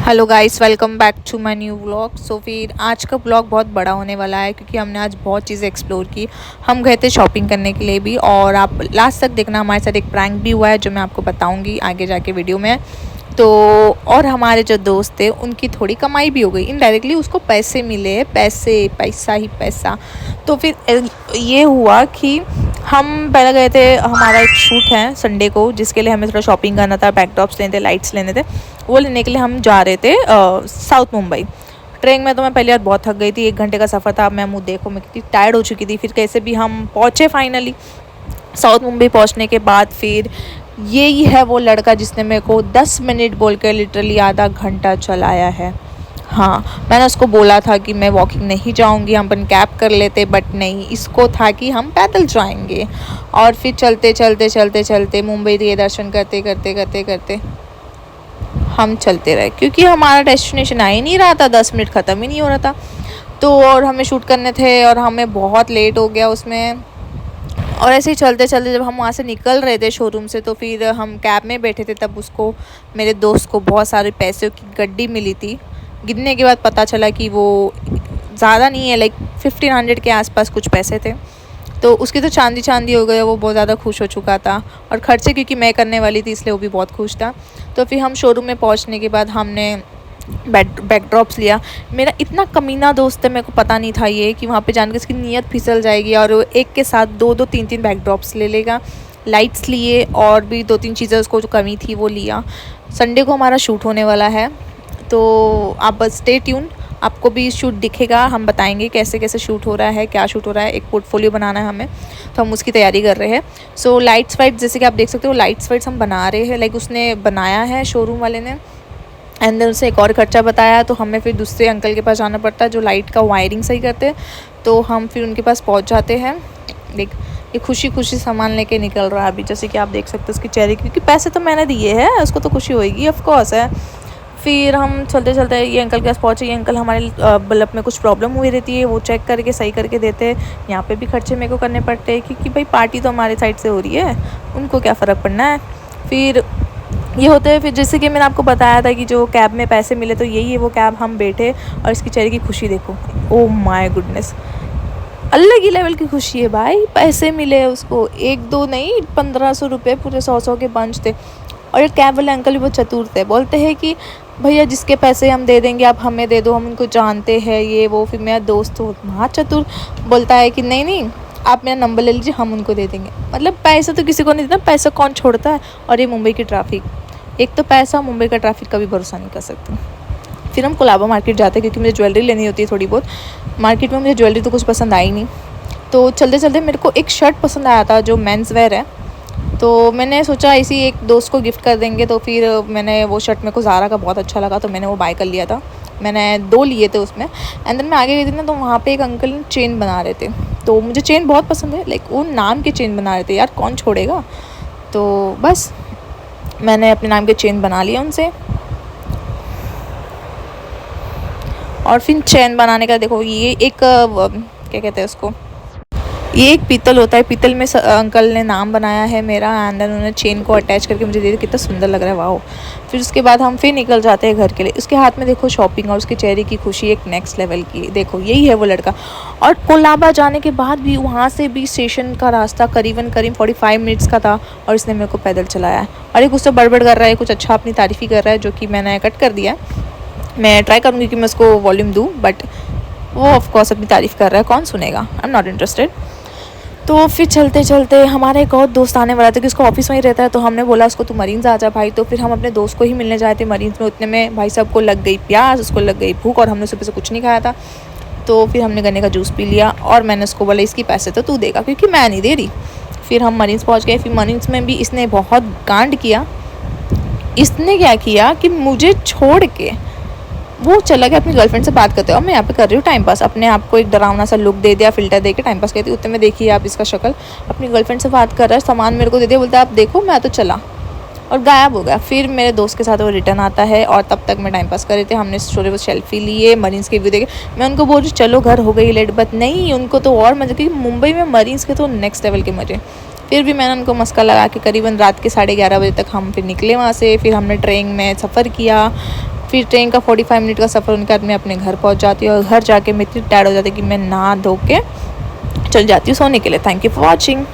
Hello guys, welcome back to my new vlog. So फिर आज का व्लॉग बहुत बड़ा होने वाला है क्योंकि हमने आज बहुत चीज़ें एक्सप्लोर की। हम गए थे शॉपिंग करने के लिए भी, और आप लास्ट तक देखना, हमारे साथ एक प्रैंक भी हुआ है जो मैं आपको बताऊंगी आगे जाके वीडियो में। तो और हमारे जो दोस्त थे उनकी थोड़ी कमाई भी हो गई, इनडायरेक्टली उसको पैसे मिले, पैसे पैसा ही पैसा। तो फिर ये हुआ कि हम पहले गए थे, हमारा एक शूट है संडे को जिसके लिए हमें थोड़ा शॉपिंग करना था, बैकड्रॉप्स लेने थे, लाइट्स लेने थे। वो लेने के लिए हम जा रहे थे साउथ मुंबई। ट्रेन में तो मैं पहले यार बहुत थक गई थी, 1 घंटे का सफ़र था। मैं मुँह देखो, मैं कितनी टायर्ड हो चुकी थी। फिर कैसे भी हम पहुँचे फाइनली साउथ मुंबई। पहुँचने के बाद फिर यही है वो लड़का जिसने मेरे को 10 मिनट बोल कर लिटरली आधा घंटा चलाया है। हाँ, मैंने उसको बोला था कि मैं वॉकिंग नहीं जाऊंगी, हम अपन कैब कर लेते, बट नहीं, इसको था कि हम पैदल जाएंगे। और फिर चलते चलते चलते चलते मुंबई के दर्शन करते करते करते करते हम चलते रहे क्योंकि हमारा डेस्टिनेशन आ ही नहीं रहा था, 10 मिनट ख़त्म ही नहीं हो रहा था। तो और हमें शूट करने थे और हमें बहुत लेट हो गया उसमें। और ऐसे ही चलते चलते जब हम वहाँ से निकल रहे थे शोरूम से, तो फिर हम कैब में बैठे थे, तब उसको, मेरे दोस्त को, बहुत सारे पैसों की गड्डी मिली थी। गिनने के बाद पता चला कि वो ज़्यादा नहीं है, लाइक 1500 के आसपास कुछ पैसे थे। तो उसकी तो चांदी चांदी हो गया, वो बहुत ज़्यादा खुश हो चुका था। और खर्चे क्योंकि मैं करने वाली थी इसलिए वो भी बहुत खुश था। तो फिर हम शोरूम में पहुँचने के बाद हमने बैकड्रॉप्स लिया। मेरा इतना कमीना दोस्त है, मेरे को पता नहीं था ये कि वहाँ पे जाकर इसकी नीयत फिसल जाएगी और वो एक के साथ दो दो तीन तीन बैकड्रॉप्स ले लेगा। लाइट्स लिए और भी 2-3 चीज़ें उसको जो कमी थी वो लिया। संडे को हमारा शूट होने वाला है, तो आप बस स्टे ट्यून, आपको भी शूट दिखेगा। हम बताएंगे कैसे कैसे शूट हो रहा है, क्या शूट हो रहा है। एक पोर्टफोलियो बनाना है हमें, तो हम उसकी तैयारी कर रहे हैं। सो लाइट्स वाइट्स, जैसे कि आप देख सकते हो, लाइट्स वाइट्स हम बना रहे हैं, लाइक उसने बनाया है शोरूम वाले ने। एंड देन उसे एक और खर्चा बताया, तो हमें फिर दूसरे अंकल के पास जाना पड़ता है जो लाइट का वायरिंग सही करते हैं। तो हम फिर उनके पास पहुंच जाते हैं। देख, ये खुशी खुशी सामान लेके निकल रहा है अभी, जैसे कि आप देख सकते हो उसकी चेहरे, क्योंकि पैसे तो मैंने दिए हैं, उसको तो खुशी होएगी, ऑफ कोर्स है। फिर हम चलते चलते ये अंकल के पास पहुँचे। ये अंकल हमारे बल्ब में कुछ प्रॉब्लम हुई रहती है, वो चेक करके सही करके देते हैं। यहाँ पे भी खर्चे मेरे को करने पड़ते हैं क्योंकि भाई पार्टी तो हमारे साइड से हो रही है, उनको क्या फ़र्क पड़ना है। फिर ये होते हैं, फिर जैसे कि मैंने आपको बताया था कि जो कैब में पैसे मिले, तो यही है वो कैब। हम बैठे और इसकी चेहरे की खुशी देखो, ओह माय गुडनेस, अलग ही लेवल की खुशी है भाई। पैसे मिले उसको, 1-2 नहीं, 1500 रुपये पूरे 100-100 के बंच थे। और ये कैब वाले अंकल भी बहुत चतुर थे, बोलते हैं कि भैया जिसके पैसे हम दे देंगे आप हमें दे दो, हम उनको जानते हैं, ये वो। फिर मेरा दोस्त हो वहाँ चतुर, बोलता है कि नहीं नहीं, आप मेरा नंबर ले लीजिए, हम उनको दे देंगे। मतलब पैसा तो किसी को नहीं देना, पैसा कौन छोड़ता है। और ये मुंबई की ट्रैफिक, एक तो पैसा, मुंबई का ट्रैफिक का भी भरोसा नहीं कर सकते। फिर हम कोलाबा मार्केट जाते हैं क्योंकि मुझे ज्वेलरी लेनी होती है थोड़ी बहुत। मार्केट में मुझे ज्वेलरी तो कुछ पसंद आई नहीं, तो चलते चलते मेरे को एक शर्ट पसंद आया था जो मेंस वेयर है। तो मैंने सोचा इसी एक दोस्त को गिफ्ट कर देंगे, तो फिर मैंने वो शर्ट, मेरे को ज़ारा का बहुत अच्छा लगा तो मैंने वो बाय कर लिया था। मैंने 2 लिए थे उसमें। एंड देन मैं आगे गई थी ना, तो वहाँ पे एक अंकल चेन बना रहे थे। तो मुझे चेन बहुत पसंद है, लाइक वो नाम के चेन बना रहे थे, यार कौन छोड़ेगा। तो बस मैंने अपने नाम के चेन बना लिया उनसे। और फिर चेन बनाने का देखो, ये एक क्या कहते हैं उसको, ये एक पीतल होता है, पीतल में अंकल ने नाम बनाया है मेरा। एंड देन उन्होंने चेन को अटैच करके मुझे दे दिया, कितना सुंदर लग रहा है, वाओ। फिर उसके बाद हम फिर निकल जाते हैं घर के लिए। उसके हाथ में देखो शॉपिंग, और उसके चेहरे की खुशी एक नेक्स्ट लेवल की। देखो यही है वो लड़का। और कोलाबा जाने के बाद भी, वहाँ से भी स्टेशन का रास्ता करीबन 45 मिनट्स का था, और इसने मेरे को पैदल चलाया है। और एक उससे बड़बड़ कर रहा है, कुछ अच्छा अपनी तारीफ़ ही कर रहा है, जो कि मैंने कट कर दिया। मैं ट्राई करूँगी कि मैं उसको वॉल्यूम दूँ, बट वो ऑफकोर्स अपनी तारीफ़ कर रहा है, कौन सुनेगा, आई एम नॉट इंटरेस्टेड। तो फिर चलते चलते हमारा एक और दोस्त आने वाला था कि उसका ऑफिस वहीं रहता है, तो हमने बोला उसको, तू मरीन्स आ जा भाई। तो फिर हम अपने दोस्त को ही मिलने जाए थे मरीन्स में। उतने में भाई साहब को लग गई प्यास, उसको लग गई भूख, और हमने सुबह से कुछ नहीं खाया था। तो फिर हमने गन्ने का जूस पी लिया, और मैंने उसको बोला इसकी पैसे तो तू देगा क्योंकि मैं नहीं दे रही। फिर हम मरीन्स पहुँच गए। फिर मरीन्स में भी इसने बहुत कांड किया। इसने क्या किया कि मुझे छोड़ के वो चला गया अपनी गर्लफ्रेंड से बात करते हो। अब मैं यहाँ पे कर रही हूँ टाइम पास, अपने आप को एक डरावना सा लुक दे दिया, फिल्टर दे के टाइम पास करती। उतने में देखिए आप इसका शक्ल, अपनी गर्लफ्रेंड से बात कर रहा है, सामान मेरे को दे दिया, बोलता है आप देखो, मैं तो चला, और गायब हो गया। फिर मेरे दोस्त के साथ वो रिटर्न आता है, और तब तक मैं टाइम पास कर रहे थे। हमने स्टोरी वो सेल्फी लिए, मरीन्स के व्यू देखे। मैं उनको बोल रही चलो घर हो गई लेट, बट नहीं, उनको तो और मज़े, क्योंकि मुंबई में मरीन्स के तो नेक्स्ट लेवल के मज़े। फिर भी मैंने उनको मस्का लगा के करीबन रात के 11:30 बजे तक हम फिर निकले वहाँ से। फिर हमने ट्रेन में सफ़र किया, फिर ट्रेन का 45 मिनट का सफ़र होने के बाद मैं अपने घर पहुंच जाती हूँ और घर जाके मैं इतनी टायर्ड हो जाती हूँ कि मैं नहा धो के चल जाती हूँ सोने के लिए। Thank you for watching.